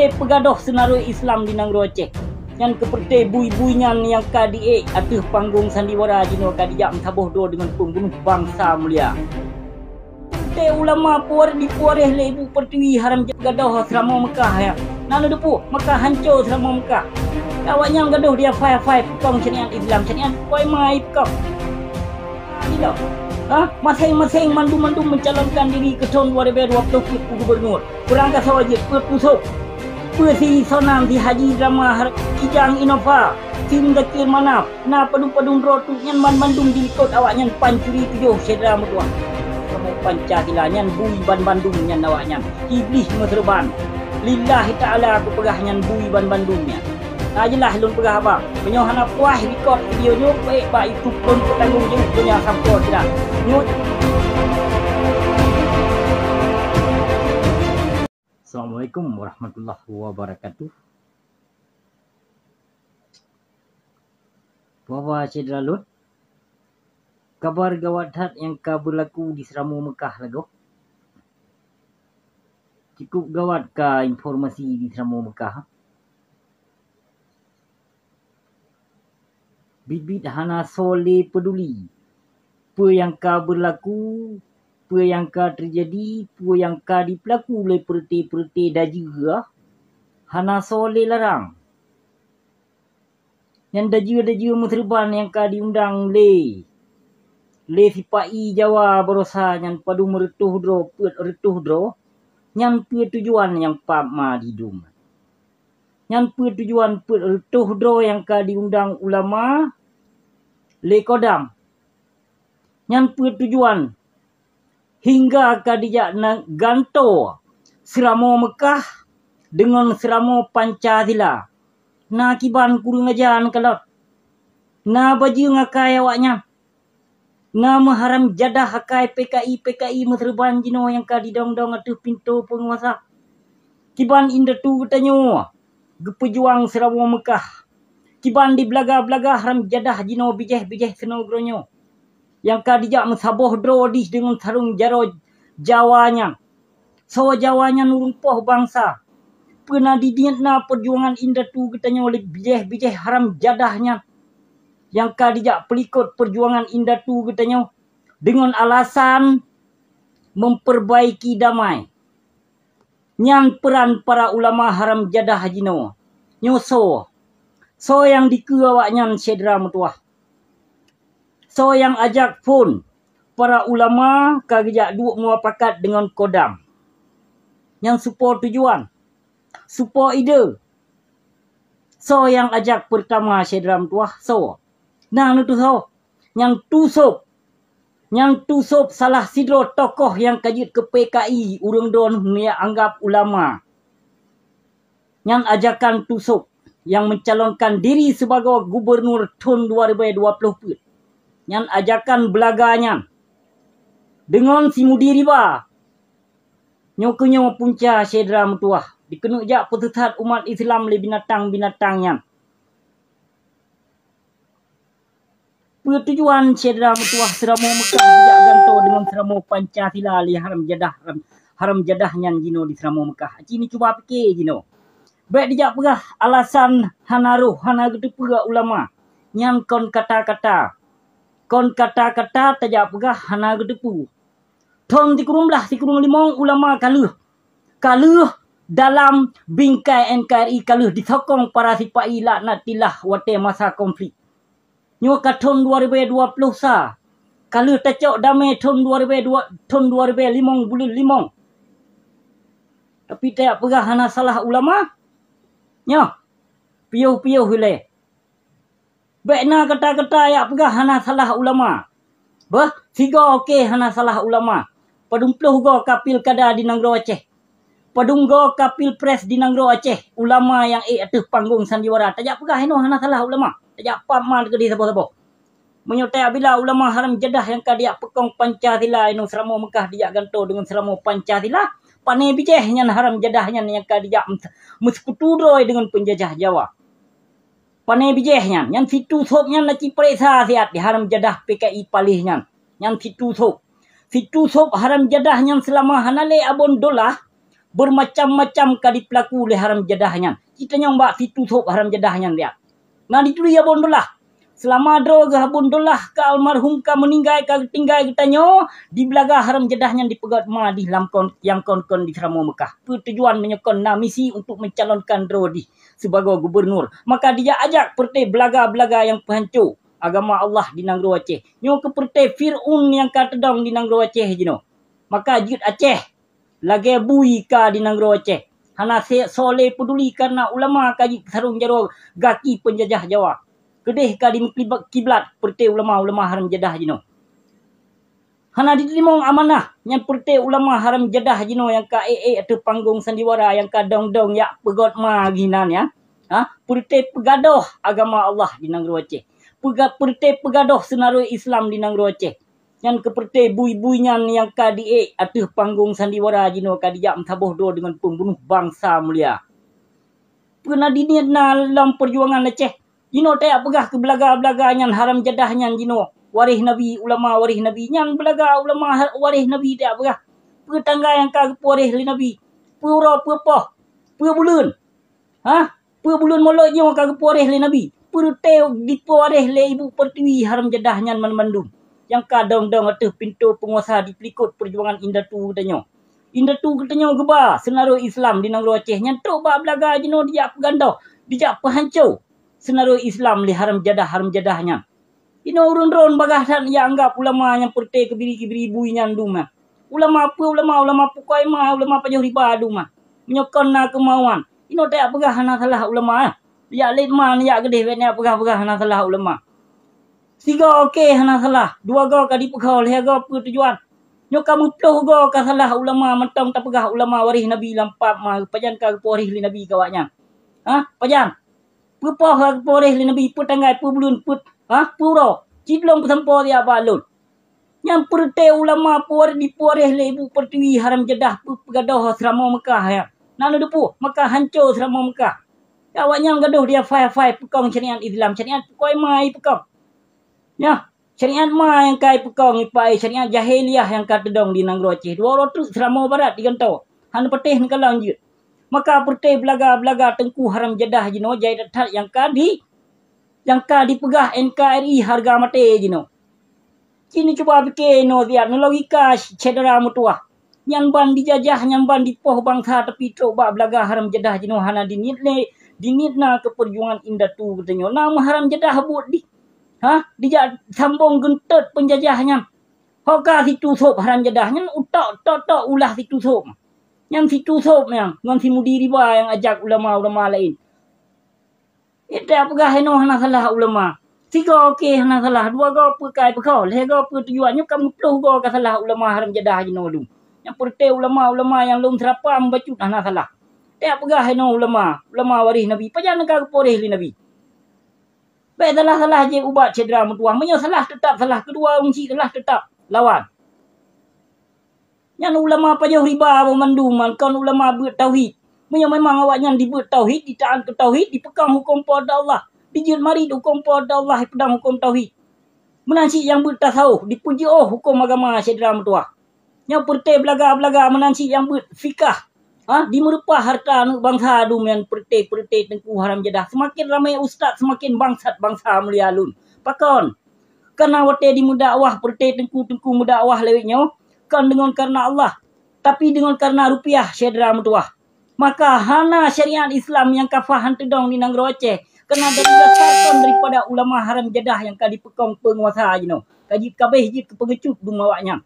Perti pegadoh senarai Islam di Nangro Aceh. Yang keperti bui-buinyan yang kadi atuh panggung sandiwara jino kadijak mentabuh do dengan pembunuh bangsa mulia. Te ulama puar di puareh le ibu pertiwi haram pegadoh serama Mekah ya. Nana depu Mekah hancur serama Mekah. Awaknya gaduh dia fai pekong syariat Islam syariat koi mai pekong. Tidak. Masing-masing mandu-mandu mencalonkan diri ke tahun 2020 gubernur. Kurang kasih wajib pusuk. Persi sonam di haji drama Kijang Innova. Tim dekir manap. Na padung-padung rotu nyan mandung di ikut awaknya pancuri tujuh sedra mutuah. Kamu Pancasila nyan bui Bandung nyan awaknya. Iblis meserban. Lillahi ta'ala aku pegah nyan bui Bandungnya. Ajalah lun pegah abang. Penyohana puah rekod video nyo baik itu pun tanggung jawab punya sampul tidak. Assalamualaikum warahmatullahi wabarakatuh. Bawa cedera lun. Kabar gawat hat yang berlaku di Seramu Mekah lagu. Cukup gawat ka informasi di Seramu Mekah. Bibit hana soleh peduli. Apa yang ka berlaku, apa yang ka terjadi, apa yang ka dipelaku oleh perti-perti daja. Hana soleh larang. Yang daja-daja meserban yang ka diundang le sipai Jawa berosa yang padu meretuh dro. Yang tujuan yang pama hidung. Yang tujuan retuh dro yang ka diundang ulama le kodam. Yang tujuan hingga ka dijak ganto Seramo Mekah dengan Seramo Pancasila. Na kiban kurung ajan kalau na baju ngakai awaknya. Na mengharam jadah hakai PKI meserban jino yang ka didong-dong atuh pintu penguasa. Kiban inda tu tanyo. Gepejuang Seramo Mekah. Kiban di belaga-belaga haram jadah jino bijeh senogronyo. Yang kadijak mensaboh drodis dengan sarung jaro Jawanya. So Jawanya nurumpoh bangsa. Pernah didiatna perjuangan indah tu katanya oleh bijeh haram jadahnya. Yang kadijak pelikut perjuangan indah tu katanya dengan alasan memperbaiki damai. Nyan peran para ulama haram jadah jino. Nyoso. So yang dikeawaknya sedra mutuah. So yang ajak pun para ulama kagijak duk muapakat dengan kodam. Yang support tujuan. Support ide. So yang ajak pertama sedra mutuah. So. Nang itu so. Yang tusuk salah sidro tokoh yang kajit ke PKI urang don yang anggap ulama. Yang ajakan tusuk yang mencalonkan diri sebagai gubernur tahun 2020. Yang ajakan belaganya dengan si mudiriba. Nyokunya punca sedra mutuah. Dikenuk jak persesat umat Islam le binatang-binatangnya. Pertujuan sedra mutuah Seramo Mekah dijak ganto dengan Seramo Pancasila li haram jadahnya jino di Seramo Mekah. Cini cuba fikir jino. Baik dijak pegah alasan hanaruh hana gitu pegah ulama. Yang kon kata-kata tajak pegah hana gitu. Tong tikurung limong ulama kaluh dalam bingkai NKRI kaluh disokong para sipai laknatilah wate masa konflik. Nyo ka tahun 2020 sa. Kaluh tacok damai tahun 2005 bulan. Tapi tak pegah hana salah ulama. Nyo. Piuh hule. Baikna kata-kata ya pegah hana salah ulama. Siga okey hana salah ulama. Padungpluh go kapil kada di Nangro Aceh. Padunggo kapil pres di Nangro Aceh. Ulama yang atuh panggung sandiwara. Tajak pegah hino hana salah ulama. Tajak paman ke di sabo-sabo. Menyotai bila ulama haram jadah yang kadiak pekong Pancasila ino Seramo Mekah dijak ganto dengan Seramo Pancasila. Pane bijehnya haram jadahnya yang kadiak mesekutu droi dengan penjajah Jawa. Pane bijehnya yang situ sopnya naci periksa siat di haram jadah PKI palihnya. Yang situ sop haram jadahnya selama hanale abon dolah bermacam-macam kali pelaku le haram jadahnya. Kita nyong bak situ sop haram jadahnya dia. Nah itu dia bondolah. Selama droga bondolah ke almarhum ka meninggal ka tinggal kita nyo di belaga haram jadahnya dipegat ma di lamkon yang kon-kon di Seramo Mekah. Tujuan menyokon na misi untuk mencalonkan Rodi sebagai gubernur. Maka dia ajak perti belaga-belaga yang penghancur agama Allah di Nanggro Aceh. Nyo ke perti Fir'un yang katedong di Nanggro Aceh jino. Maka jut Aceh lagi bui ka di Nanggro Aceh. Hana soleh peduli karena ulama kaji sarung jaro gaki penjajah Jawa. Kedih ka di kiblat perti ulama-ulama haram jadah jino. Hana diterimong amanah yang perti ulama haram jadah jino yang ka atau panggung sandiwara yang ka dong-dong ya pegot ma ginan ya. Perti pegadoh agama Allah di Nanggro Aceh. Perti pegadoh senarai Islam di Nanggro Aceh. Yang keperti bui-buinya yang ka di atau panggung sandiwara jino ka dijak mentaboh do dengan pembunuh bangsa mulia. Pernah diniat na dalam perjuangan Aceh. Jino tak pegah ke belaga-belaga yang haram jadahnya jino. Warih Nabi, ulama warih Nabi. Yang belaga ulama warih Nabi tak pegah. Petangga yang kagak warih li Nabi. Pura pepoh. Pura bulun. Pura bulun molok yang kagak warih li Nabi. Pura teo dipuarih li ibu pertiwi haram jadahnya man-mandum. Yang kadang-dang atau pintu penguasa dipelikut perjuangan Indatu katanya. Indatu katanya geba senaruh Islam di Nanggro Aceh. Nyantuk bak belaga jino dijak pegandoh. Dijak pehancur. Senaruh Islam li haram jadahnya. Ino urun-urun bagasan yang anggap ulama yang perti kebiri-kebiri buinya duma. Ulama apa ulama pukai ma ulama pajoh riba duma. Menyokon na kemauan. Ino tak pegah hana salah ulama. Ya lid man ya gede wetnya pegah-pegah hana salah ulama. Tiga okey hana salah. Dua go ka dipegah le go tujuan. Nyo kamu ploh go ka salah ulama mentong tak pegah ulama warih Nabi lampap ma pajan ka porih li Nabi kawaknya. Pajan. Pupoh poreh li Nabi petanggai pubulun put puro cidlong pesampo dia balun yang perte ulama puar di poreh le ibu pertiwi haram jadah pegadoh Seramo Mekah ya nanu depu Mekah hancur Seramo Mekah awaknya gaduh dia fai pekong syariat Islam syariat koi mai pekong ya syariat mai yang kai pekong ipai syariat jahiliyah yang katedong di Nanggro Aceh 200 Seramo Barat digantau han petih nekalang je. Maka perti belaga-belaga tengku haram jadah jino jai datat yang kadi pegah NKRI harga mati jino. Kini cuba fikir no dia no logika cedera mutuah. Yang ban dijajah yang ban dipoh bangsa tapi coba belaga haram jadah jino hana dinitna ke perjuangan Indatu katanya. Nama haram jadah buat di. Dijak sambung gentet penjajahnya. Hoka situ sop haram jadahnya utak ulah situ sop. Yang situ sop yang si mudi riba yang ajak ulama-ulama lain. Itu apakah heno hana salah ulama. Tiga okey hana salah. Dua go pekai pekau. Lego tujuannya kamu peluh go ke salah ulama haram jadah jino lu. Yang perti ulama-ulama yang lum serapa membacut hana salah. Itu apakah heno ulama warih Nabi. Pajan ka poreh li Nabi. Baik salah je ubat cedera mutuah. Menyo salah tetap salah. Kedua ungsi salah tetap lawan. Yang ulama pajoh riba memanduman kan ulama buat tauhid. Memang awaknya dibuat tauhid, ditaat ke tauhid, dipekang hukum pada Allah. Dijil mari hukum pada Allah, pedang hukum tauhid. Menansi yang buat tasawuf, dipuji hukum agama cedera mutuah. Yang perti belaga-belaga menansi yang buat fikah. Di merupa harta bangsa dumian perti tengku haram jadah. Semakin ramai ustaz, semakin bangsat bangsa mulia lun. Pakon. Karena wate di mudakwah perti tengku mudakwah lewitnya. Kan dengan karena Allah. Tapi dengan karena rupiah cedera mutuah. Maka hana syariat Islam yang kafahan tedong di Nanggro Aceh. Kena didasarkan daripada ulama haram jadah yang kadi pekong penguasa jino. Kaji kabeh jit ke pengecut dumawaknya.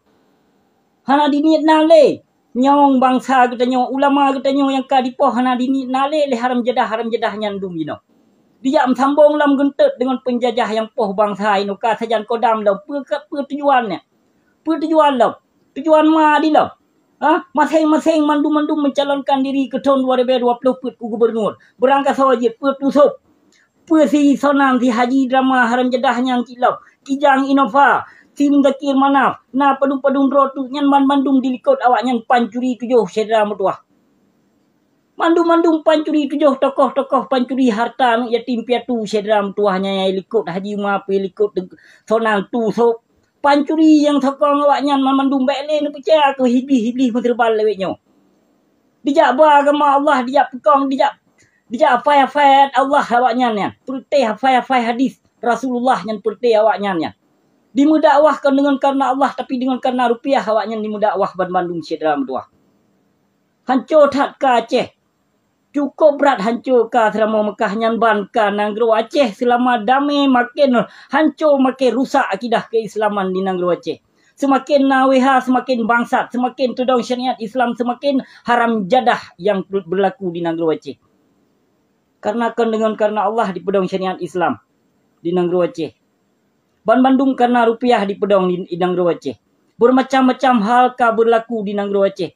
Hana diniat nale. Nyong bangsa katanya ulama katanya yang kadi poh hana diniat nale le haram jadahnya ndum jino. Dia sambung lam gentet dengan penjajah yang poh bangsa ino ka sajan kodam lam tujuannya. Tujuan lam. Tujuan ma di lam. Masing-masing mandum-mandum mencalonkan diri ke tahun 2020 ku gubernur. Berangkat sawajit tusuk. Si sonam si haji drama haram jadahnya yang kilap. Kijang Innova. Tim Zakir Manaf. Na padung-padung rotu. Nyan mandum dilikut awak nyan pancuri 7 sedera mutuah. Mandum-mandum pancuri 7 tokoh-tokoh pancuri harta yatim piatu sedera mutuahnya yang likut haji mapi likut sonam tusuk. Pancuri yang sokong awaknya memandung baik lain percaya ke hibli menterbal lewetnya. Dijak beragama Allah, dijak pekong, dijak hafai Allah awaknya ni. Perti hafai hadis Rasulullah yang perti awaknya ni. Dimudakwahkan dengan karena Allah tapi dengan karena rupiah awaknya dimudakwah Bandung Syedra Meduah. Hancur tak ke Aceh. Cukup berat hancur ke selama Mekah nyanban ke Nanggro Aceh selama damai makin hancur makin rusak akidah keislaman di Nanggro Aceh. Semakin naweha semakin bangsat, semakin tudong syariat Islam, semakin haram jadah yang berlaku di Nanggro Aceh. Karena Allah di pedong syariat Islam di Nanggro Aceh. Bandung karena rupiah di pedong di Nanggro Aceh. Bermacam-macam hal ka berlaku di Nanggro Aceh.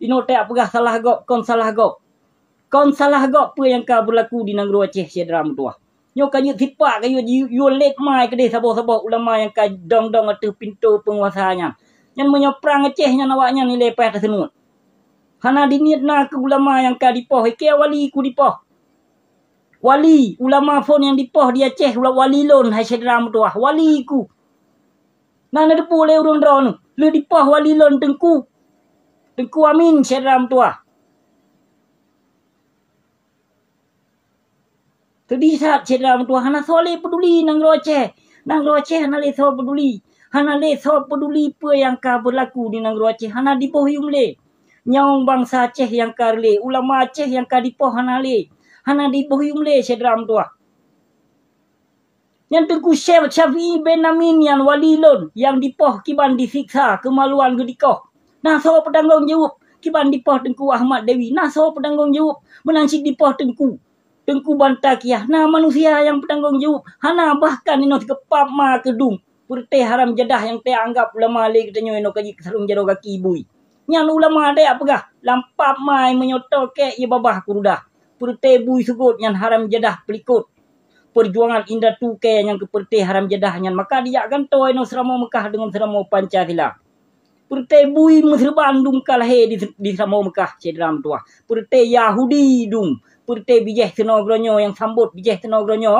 Ino tak pegah salah gop, kon salah gop. Kon salah gop apa yang ka berlaku di Nanggro Aceh Syedra Meduah. Nyo kayu tipak kayu you let mai kedai sabah-sabah ulama yang ka dong-dong atuh pintu penguasanya. Yang menyoprang Aceh nya awaknya ni lepeh tersenut. Hana diniatna ke ulama yang ka dipoh, ke wali ku dipoh. Wali ulama pun yang dipoh di Aceh wali lon hai Syedra Meduah, wali ku. Nana depu le urun dron, le dipoh wali lon tengku. Tengku Amin Syedra Meduah. Tadi saat Syedra Meduah hana soleh peduli Nanggro Aceh. Nanggro Aceh hana le so peduli. Hana le so peduli apa yang ka berlaku di Nanggro Aceh. Hana dipoh yum le. Nyong bangsa Aceh yang ka le. Ulama Aceh yang ka dipoh hana le. Hana dipoh yum le Syedra Meduah. Yang tengku Syekh Syafi'i bin Amin yang wali lon. Yang dipoh kiban disiksa kemaluan gedikoh. Nah so petanggung jawab. Kiban dipoh tengku Ahmad Dewi. Nah so petanggung jawab. Menansi dipoh tengku. Tengku Bantakiah. Nah manusia yang bertanggung jawab. Hana bahkan ino kepap ma kedung. Purte haram jadah yang te anggap ulama le katanya ino kaji kesarung jaro kaki ibui. Yang ulama ada apa gah? Lampap mai menyoto ke ia babah kurudah. Purte bui sebut yang haram jadah pelikut. Perjuangan indah tu ke yang keperti haram jadah yang maka dia ganto ino seramo Mekah dengan seramo Pancasila. Purte bui Mesir Bandung kalah di seramo Mekah Syedra Meduah. Purte Yahudi dung. Purte bijeh tenogronyo yang sambut bijeh tenogronyo.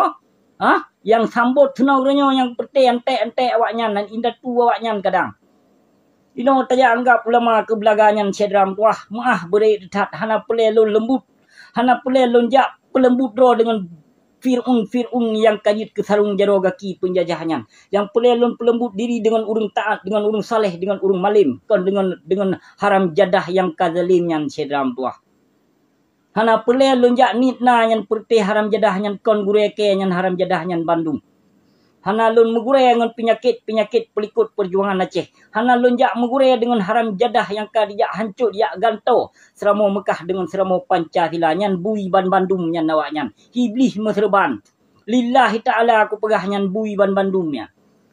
Yang sambut tenogronyo yang perte ante awaknya dan indah tu awaknya kadang. Ino taja anggap ulama kebelagangan Syedra Meduah. Maah beri detat hana pelelun lembut. Hana pelelun jak pelembut ro dengan Fir'un yang kajit ke sarung jaro gaki penjajahannya. Yang pelelun-pelembut diri dengan urung taat, dengan urung saleh, dengan urung malim. Kan dengan haram jadah yang kazalimnya Syedra Meduah. Hana pelelun jak nitna yang perti haram jadah yang kon gureke yang haram jadah yang Bandung. Hana lun megure dengan penyakit pelikut perjuangan Aceh. Hana lun jak megure dengan haram jadah yang kadijak hancur jak ganto. Seramo Mekah dengan seramo Pancasila nyan bui Bandung nyan awaknya. Iblis mesreban. Lillahi ta'ala aku pegah nyan bui Bandungnya.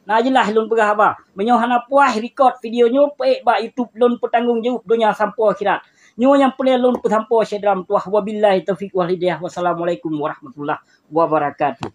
Nah jelah lun pegah apa? Menyo hana puah record video nyo pe ba YouTube lun petanggung jawab dunia sampai akhirat. Nyo yang pelelun pesampo Syedra Meduah. Wabillahi taufiq wal hidayah. Wassalamualaikum warahmatullahi wabarakatuh.